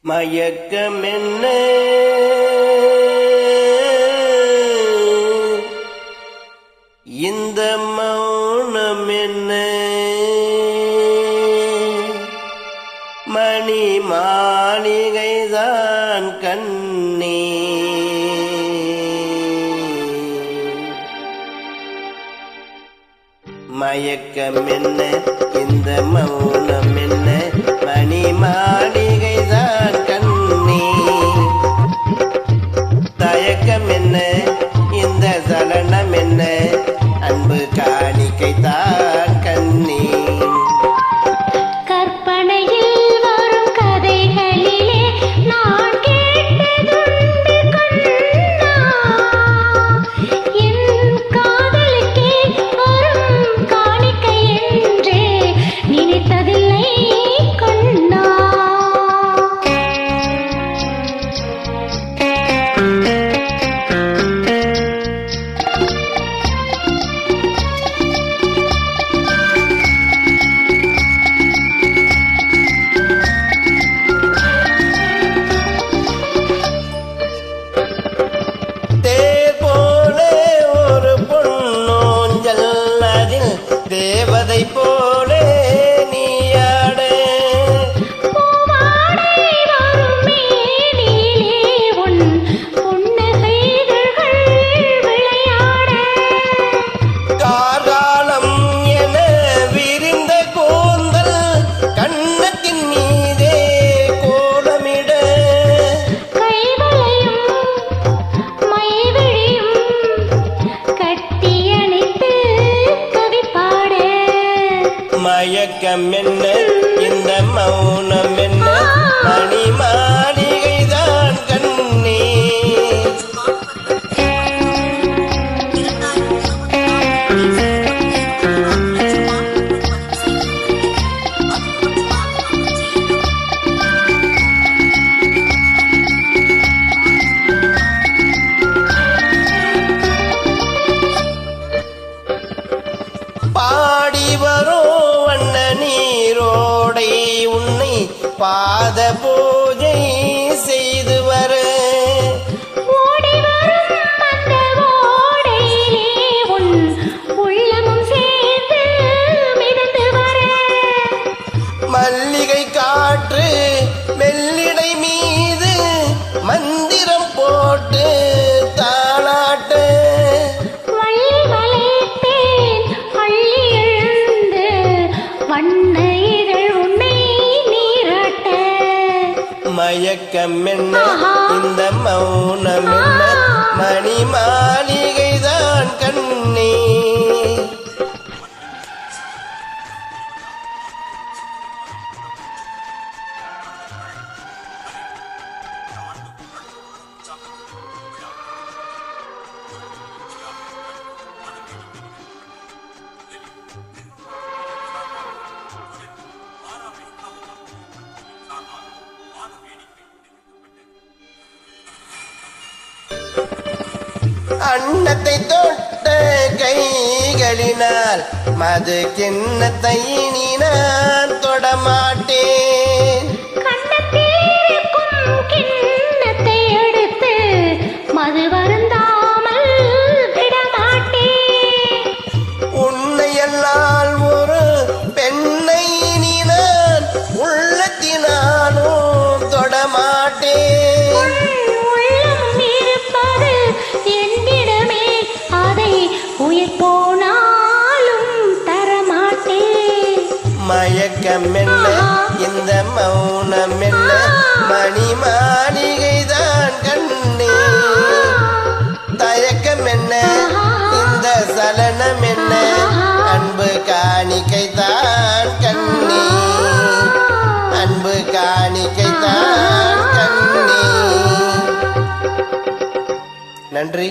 மயக்கம் என்ன இந்த மௌனம் என்ன மணி மாளிகைதான் கண்ணே மயக்கம் என்ன இந்த மௌனம் என்ன மணி மாளிகைதான் கண்ணே தயக்கம் என்ன இந்த சலனம் என்ன அன்பு காணிக்கைதான் கண்ணே தேவதை போலே நீயாட கார்காலம் என விரிந்த கூந்தல் கண்ணத்தின் மீதே கோலமிட மயக்கம் என்ன இந்த மௌனம் என்ன மணி மாளிகைதான் கண்ணே பாடி வரும் நீரோடை உன்னை பாத பூஜை செய்து வர மல்லிகை காற்று மெல்லிடை மீது மந்திரம் போட்டு தாளாட்டு மயக்கம் என்ன இந்த மௌனம் என்ன மணி மாளிகைதான் கண்ணே அன்னத்தை தொட்ட கைகளினால் மது கிண்ணத்தை இனி நான் தொடமாட்டேன் கிண்ணத்தை எடுத்து மது வருந்தாமல் விடமாட்டேன் உன்னையல்லால் ஒரு பெண்ணை இனி நான் உள்ளத்தினாலும் தொடமாட்டேன் மயக்கம் என்ன இந்த மௌனம் என்ன மணி மாளிகைதான் கண்ணே தயக்கம் என்ன இந்த சலனம் என்ன அன்பு காணிக்கைதான் கண்ணே அன்பு காணிக்கைதான் கண்ணே நன்றி.